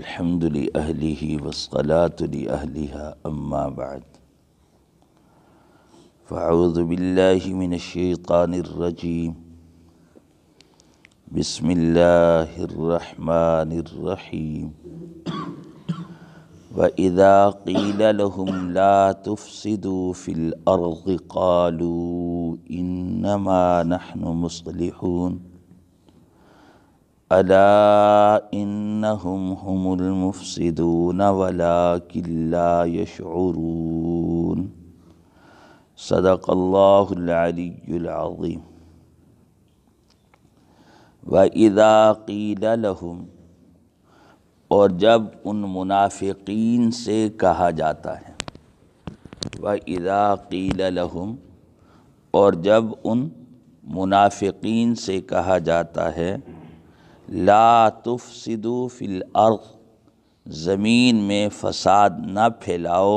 الحمد لأهله والصلاة لأهلها أما بعد فأعوذ بالله من الشيطان الرجيم بسم الله الرحمن الرحيم وإذا قيل لهم لا تفسدوا في الأرض قالوا إنما نحن مصلحون ألا إنهم هم المفسدون ولكن لا يشعرون صدق الله العلي العظيم وَإِذَا قِيلَ لَهُمْ، اور جب ان منافقین سے کہا جاتا ہے، وَإِذَا قِيلَ لَهُمْ، اور جب ان منافقین سے کہا جاتا ہے لا تفسدوا فی الارض، زمین میں فساد نہ پھیلاؤ،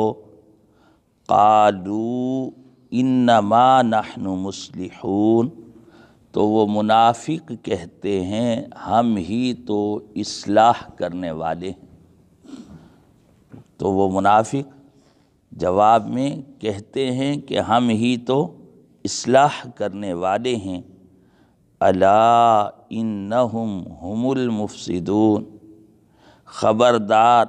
قالوا انما نحن مصلحون، تو وہ منافق کہتے ہیں ہم ہی تو اصلاح کرنے والے ہیں۔ تو وہ منافق جواب میں کہتے ہیں کہ ہم ہی تو اصلاح کرنے والے ہیں۔ الا انہم ہم المفسدون، خبردار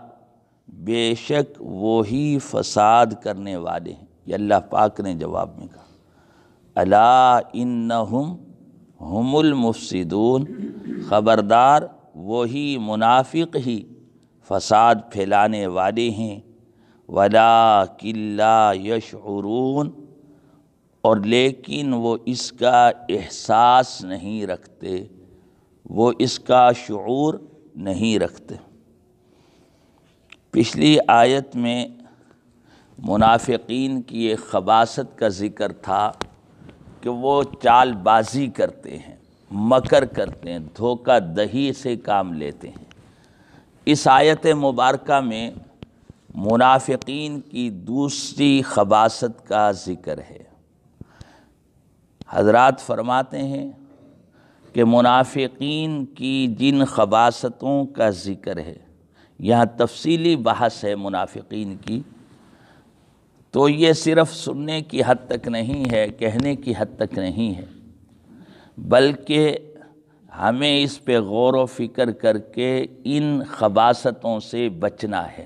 بے شک وہی فساد کرنے والے ہیں۔ یہ اللہ پاک نے جواب میں کہا، الا انہم ہم المفسدون، خبردار وہی منافق ہی فساد پھیلانے والے ہیں۔ ولکن لا یشعرون، اور لیکن وہ اس کا احساس نہیں رکھتے، وہ اس کا شعور نہیں رکھتے۔ پچھلی آیت میں منافقین کی ایک خباثت کا ذکر تھا کہ وہ چال بازی کرتے ہیں، مکر کرتے ہیں، دھوکہ دہی سے کام لیتے ہیں۔ اس آیت مبارکہ میں منافقین کی دوسری خباثت کا ذکر ہے۔ حضرات فرماتے ہیں کہ منافقین کی جن خباثتوں کا ذکر ہے، یہاں تفصیلی بحث ہے منافقین کی، تو یہ صرف سننے کی حد تک نہیں ہے، کہنے کی حد تک نہیں ہے، بلکہ ہمیں اس پہ غور و فکر کر کے ان خباثتوں سے بچنا ہے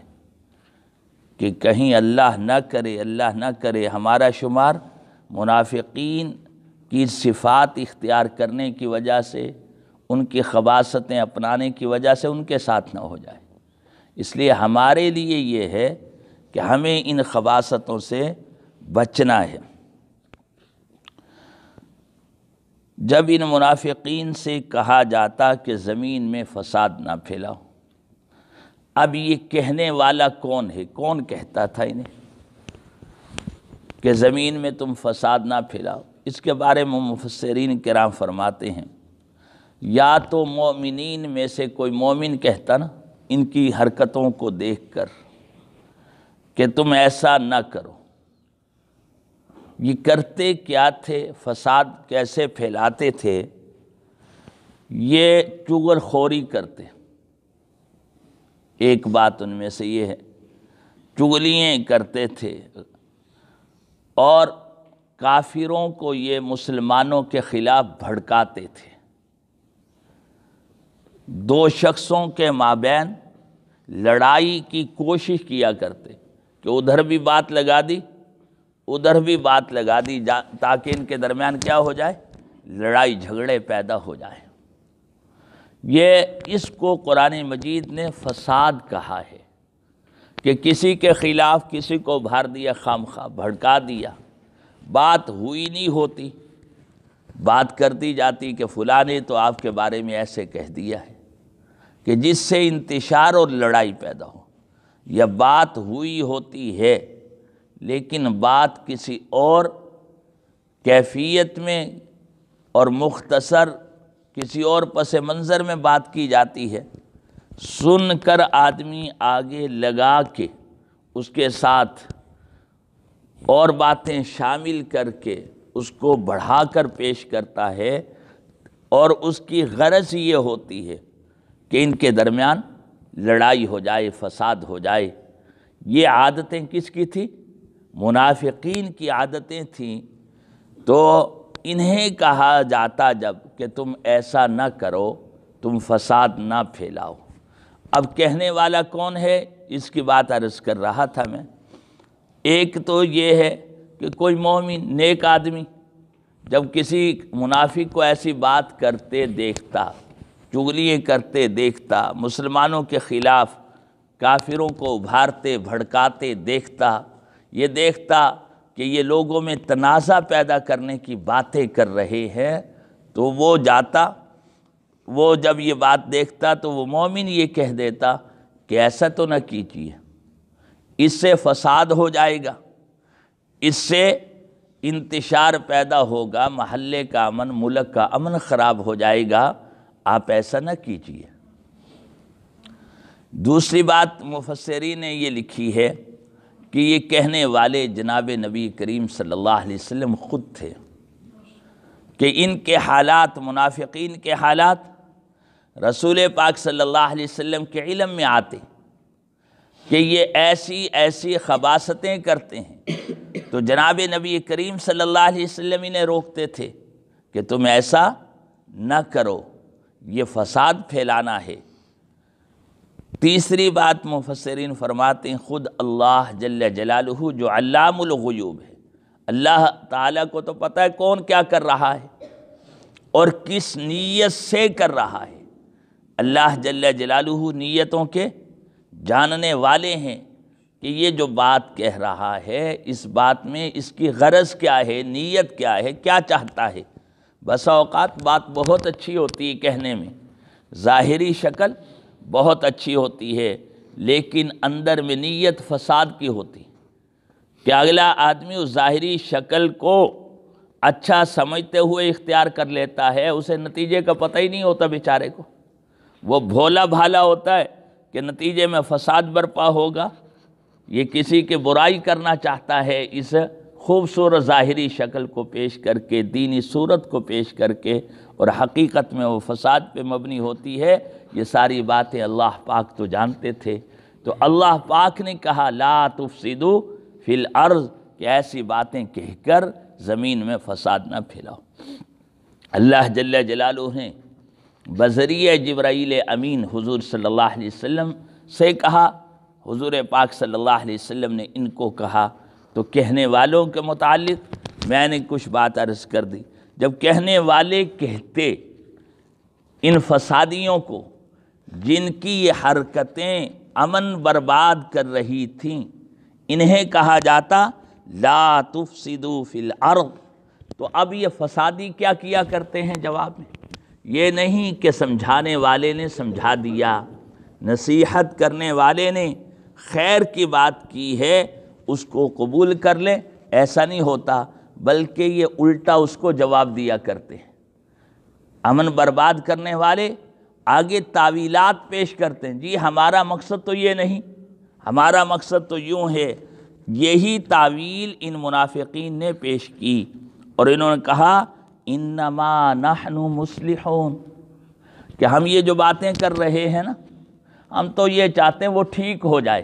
کہ کہیں اللہ نہ کرے ہمارا شمار منافقین کی صفات اختیار کرنے کی وجہ سے، ان کی خباثتیں اپنانے کی وجہ سے ان کے ساتھ نہ ہو جائے۔ اس لیے ہمارے لیے یہ ہے کہ ہمیں ان خباثتوں سے بچنا ہے۔ جب ان منافقین سے کہا جاتا کہ زمین میں فساد نہ پھیلاؤ، اب یہ کہنے والا کون ہے؟ کون کہتا تھا انہیں کہ زمین میں تم فساد نہ پھیلاؤ؟ اس کے بارے میں مفسرین کرام فرماتے ہیں یا تو مومنین میں سے کوئی مومن کہتا نا ان کی حرکتوں کو دیکھ کر کہ تم ایسا نہ کرو۔ یہ کرتے کیا تھے؟ فساد کیسے پھیلاتے تھے؟ یہ چغل خوری کرتے۔ ایک بات ان میں سے یہ ہے، چغلیاں کرتے تھے، اور کافروں کو یہ مسلمانوں کے خلاف بھڑکاتے تھے۔ دو شخصوں کے مابین لڑائی کی کوشش کیا کرتے کہ ادھر بھی بات لگا دی، ادھر بھی بات لگا دی، تاکہ ان کے درمیان کیا ہو جائے؟ لڑائی جھگڑے پیدا ہو جائیں۔ یہ اس کو قرآن مجید نے فساد کہا ہے کہ کسی کے خلاف کسی کو بھار دیا، خامخواہ بھڑکا دیا، بات ہوئی نہیں ہوتی، بات کر دی جاتی کہ فلاں نے تو آپ کے بارے میں ایسے کہہ دیا ہے، کہ جس سے انتشار اور لڑائی پیدا ہو۔ یا بات ہوئی ہوتی ہے لیکن بات کسی اور کیفیت میں اور مختصر کسی اور پس منظر میں بات کی جاتی ہے، سن کر آدمی آگے لگا کے اس کے ساتھ اور باتیں شامل کر کے اس کو بڑھا کر پیش کرتا ہے، اور اس کی غرض یہ ہوتی ہے کہ ان کے درمیان لڑائی ہو جائے، فساد ہو جائے۔ یہ عادتیں کس کی تھی؟ منافقین کی عادتیں تھیں۔ تو انہیں کہا جاتا جب کہ تم ایسا نہ کرو، تم فساد نہ پھیلاؤ۔ اب کہنے والا کون ہے، اس کی بات عرض کر رہا تھا میں۔ ایک تو یہ ہے کہ کوئی مومن نیک آدمی جب کسی منافق کو ایسی بات کرتے دیکھتا، چغلیاں کرتے دیکھتا، مسلمانوں کے خلاف کافروں کو ابھارتے بھڑکاتے دیکھتا، یہ دیکھتا کہ یہ لوگوں میں تنازع پیدا کرنے کی باتیں کر رہے ہیں، تو وہ جاتا، وہ جب یہ بات دیکھتا تو وہ مومن یہ کہہ دیتا کہ ایسا تو نہ کیجیے، اس سے فساد ہو جائے گا، اس سے انتشار پیدا ہوگا، محلے کا امن، ملک کا امن خراب ہو جائے گا، آپ ایسا نہ کیجیے۔ دوسری بات مفسرین نے یہ لکھی ہے کہ یہ کہنے والے جناب نبی کریم صلی اللہ علیہ وسلم خود تھے، کہ ان کے حالات، منافقین کے حالات رسول پاک صلی اللہ علیہ وسلم کے علم میں آتے کہ یہ ایسی ایسی خباثتیں کرتے ہیں، تو جناب نبی کریم صلی اللہ علیہ وسلم انہیں روکتے تھے کہ تم ایسا نہ کرو، یہ فساد پھیلانا ہے۔ تیسری بات مفسرین فرماتے ہیں خود اللہ جل جلالہ جو علام الغیوب ہے، اللہ تعالیٰ کو تو پتہ ہے کون کیا کر رہا ہے اور کس نیت سے کر رہا ہے۔ اللہ جل جلالہ نیتوں کے جاننے والے ہیں کہ یہ جو بات کہہ رہا ہے، اس بات میں اس کی غرض کیا ہے، نیت کیا ہے، کیا چاہتا ہے۔ بسا اوقات بات بہت اچھی ہوتی ہے کہنے میں، ظاہری شکل بہت اچھی ہوتی ہے، لیکن اندر میں نیت فساد کی ہوتی کہ اگلا آدمی اس ظاہری شکل کو اچھا سمجھتے ہوئے اختیار کر لیتا ہے، اسے نتیجے کا پتہ ہی نہیں ہوتا بیچارے کو، وہ بھولا بھالا ہوتا ہے کہ نتیجے میں فساد برپا ہوگا۔ یہ کسی کی برائی کرنا چاہتا ہے، اس خوبصورت ظاہری شکل کو پیش کر کے، دینی صورت کو پیش کر کے، اور حقیقت میں وہ فساد پہ مبنی ہوتی ہے۔ یہ ساری باتیں اللہ پاک تو جانتے تھے، تو اللہ پاک نے کہا لا تفسدوا فی الارض، کہ ایسی باتیں کہہ کر زمین میں فساد نہ پھیلاؤ۔ اللہ جل جلالہ نے بذریعہ جبرائیل امین حضور صلی اللہ علیہ وسلم سے کہا، حضور پاک صلی اللہ علیہ وسلم نے ان کو کہا، تو کہنے والوں کے متعلق میں نے کچھ بات عرض کر دی۔ جب کہنے والے کہتے ان فسادیوں کو جن کی یہ حرکتیں امن برباد کر رہی تھیں، انہیں کہا جاتا لا تفسدوا فی الارض، تو اب یہ فسادی کیا کیا کرتے ہیں جواب میں؟ یہ نہیں کہ سمجھانے والے نے سمجھا دیا، نصیحت کرنے والے نے خیر کی بات کی ہے اس کو قبول کر لیں، ایسا نہیں ہوتا، بلکہ یہ الٹا اس کو جواب دیا کرتے ہیں۔ امن برباد کرنے والے آگے تعویلات پیش کرتے ہیں، جی ہمارا مقصد تو یہ نہیں، ہمارا مقصد تو یوں ہے۔ یہی تعویل ان منافقین نے پیش کی، اور انہوں نے کہا انما نحن مصلحون، کہ ہم یہ جو باتیں کر رہے ہیں نا، ہم تو یہ چاہتے ہیں وہ ٹھیک ہو جائے،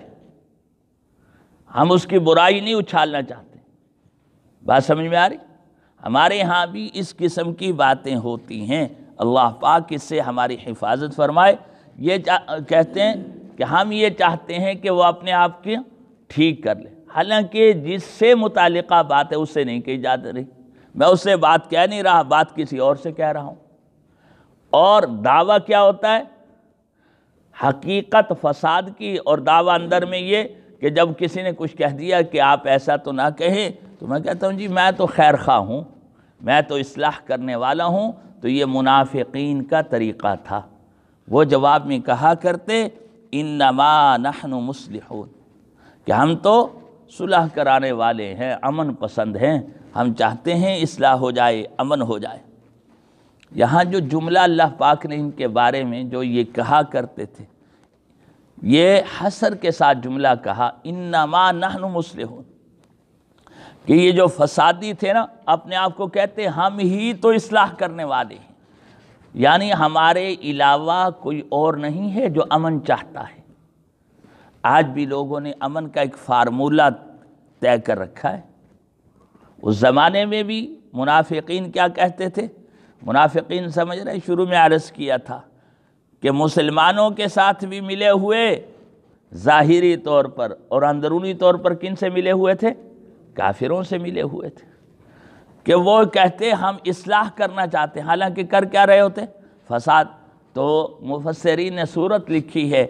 ہم اس کی برائی نہیں اچھالنا چاہتے۔ بات سمجھ میں آ رہی؟ ہمارے ہاں بھی اس قسم کی باتیں ہوتی ہیں، اللہ پاک اس سے ہماری حفاظت فرمائے۔ یہ کہتے ہیں کہ ہم یہ چاہتے ہیں کہ وہ اپنے آپ کی ٹھیک کر لے، حالانکہ جس سے متعلقہ بات ہے اس سے نہیں کہی جا رہی، میں اس سے بات کہہ نہیں رہا، بات کسی اور سے کہہ رہا ہوں۔ اور دعویٰ کیا ہوتا ہے؟ حقیقت فساد کی، اور دعویٰ اندر میں یہ کہ جب کسی نے کچھ کہہ دیا کہ آپ ایسا تو نہ کہیں، تو میں کہتا ہوں جی میں تو خیر خواہ ہوں، میں تو اصلاح کرنے والا ہوں۔ تو یہ منافقین کا طریقہ تھا، وہ جواب میں کہا کرتے انما نحن مصلحون، کہ ہم تو صلح کرانے والے ہیں، امن پسند ہیں، ہم چاہتے ہیں اصلاح ہو جائے، امن ہو جائے۔ یہاں جو جملہ اللہ پاک نے ان کے بارے میں جو یہ کہا کرتے تھے، یہ حصر کے ساتھ جملہ کہا انما نحن مصلحون، کہ یہ جو فسادی تھے نا، اپنے آپ کو کہتے ہم ہی تو اصلاح کرنے والے ہیں، یعنی ہمارے علاوہ کوئی اور نہیں ہے جو امن چاہتا ہے، آج بھی لوگوں نے امن کا ایک فارمولہ طے کر رکھا ہے۔ اس زمانے میں بھی منافقین کیا کہتے تھے؟ منافقین سمجھ رہے، شروع میں عرض کیا تھا کہ مسلمانوں کے ساتھ بھی ملے ہوئے ظاہری طور پر، اور اندرونی طور پر کن سے ملے ہوئے تھے؟ کافروں سے ملے ہوئے تھے، کہ وہ کہتے ہم اصلاح کرنا چاہتے ہیں، حالانکہ کر کیا رہے ہوتے؟ فساد۔ تو مفسرین نے صورت لکھی ہے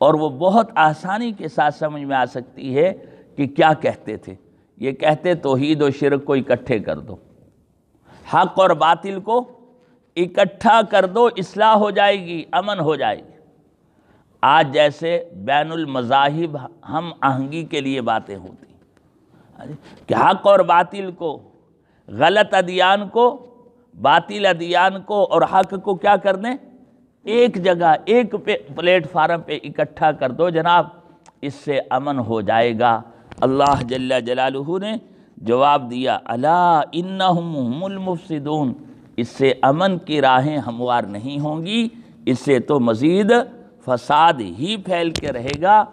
اور وہ بہت آسانی کے ساتھ سمجھ میں آ سکتی ہے کہ کیا کہتے تھے۔ یہ کہتے توحید و شرک کو اکٹھے کر دو، حق اور باطل کو اکٹھا کر دو، اصلاح ہو جائے گی، امن ہو جائے گی۔ آج جیسے بین المذاہب ہم آہنگی کے لیے باتیں ہوتی ہیں کہ حق اور باطل کو، غلط ادیان کو، باطل ادیان کو اور حق کو کیا کر دیں؟ ایک جگہ، ایک پلیٹ فارم پہ اکٹھا کر دو جناب، اس سے امن ہو جائے گا۔ اللہ جل جلالہ نے جواب دیا، الا انہم ہم المفسدون، اس سے امن کی راہیں ہموار نہیں ہوں گی، اس سے تو مزید فساد ہی پھیل کے رہے گا۔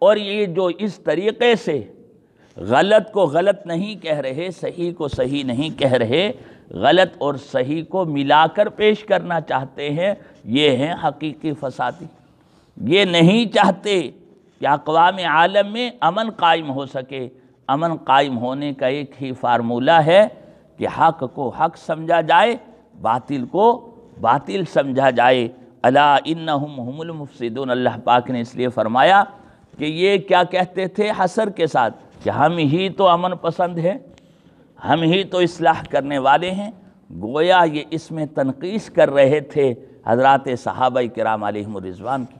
اور یہ جو اس طریقے سے غلط کو غلط نہیں کہہ رہے، صحیح کو صحیح نہیں کہہ رہے، غلط اور صحیح کو ملا کر پیش کرنا چاہتے ہیں، یہ ہیں حقیقی فسادی۔ یہ نہیں چاہتے کہ اقوام عالم میں امن قائم ہو سکے۔ امن قائم ہونے کا ایک ہی فارمولہ ہے کہ حق کو حق سمجھا جائے، باطل کو باطل سمجھا جائے۔ الا انہم ہم المفسدون، اللہ پاک نے اس لیے فرمایا کہ یہ کیا کہتے تھے حسر کے ساتھ کہ ہم ہی تو امن پسند ہیں، ہم ہی تو اصلاح کرنے والے ہیں۔ گویا یہ اس میں تنقیص کر رہے تھے حضرات صحابہ کرام علیہم الرضوان کی،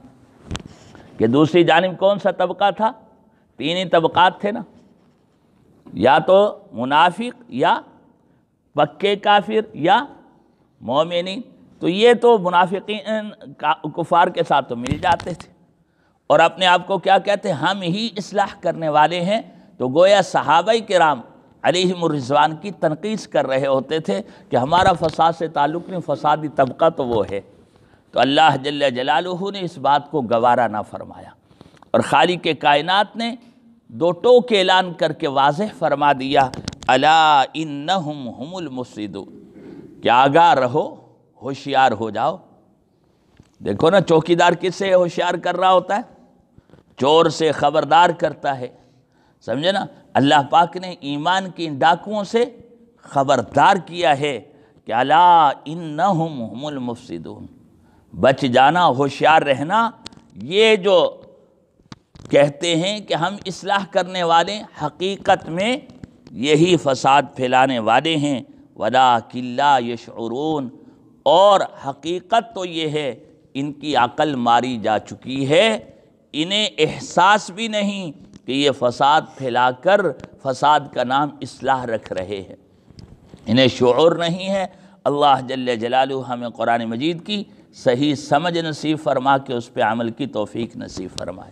کہ دوسری جانب کون سا طبقہ تھا؟ تین ہی طبقات تھے نا، یا تو منافق، یا پکے کافر، یا مومنین۔ تو یہ تو منافقین کفار کے ساتھ تو مل جاتے تھے، اور اپنے آپ کو کیا کہتے ہیں؟ ہم ہی اصلاح کرنے والے ہیں۔ تو گویا صحابہ کرام علیہم الرضوان کی تنقیص کر رہے ہوتے تھے کہ ہمارا فساد سے تعلق نہیں، فسادی طبقہ تو وہ ہے۔ تو اللہ جل جلالہ نے اس بات کو گوارا نہ فرمایا، اور خالق کائنات نے دو ٹوک اعلان کر کے واضح فرما دیا، الا انہم ہم المفسدون، کہ آگاہ رہو، ہوشیار ہو جاؤ۔ دیکھو نا، چوکیدار کس سے ہوشیار کر رہا ہوتا ہے؟ چور سے خبردار کرتا ہے، سمجھے نا؟ اللہ پاک نے ایمان کی ان ڈاکوؤں سے خبردار کیا ہے کہ الا انہم ہم المفسدون، بچ جانا، ہوشیار رہنا۔ یہ جو کہتے ہیں کہ ہم اصلاح کرنے والے، حقیقت میں یہی فساد پھیلانے والے ہیں، وَلَٰكِن لَّا يَشْعُرُونَ، اور حقیقت تو یہ ہے ان کی عقل ماری جا چکی ہے، انہیں احساس بھی نہیں کہ یہ فساد پھیلا کر فساد کا نام اصلاح رکھ رہے ہیں، انہیں شعور نہیں ہے۔ اللہ جل جلالہ ہمیں قرآن مجید کی صحیح سمجھ نصیب فرما کے اس پہ عمل کی توفیق نصیب فرمائے۔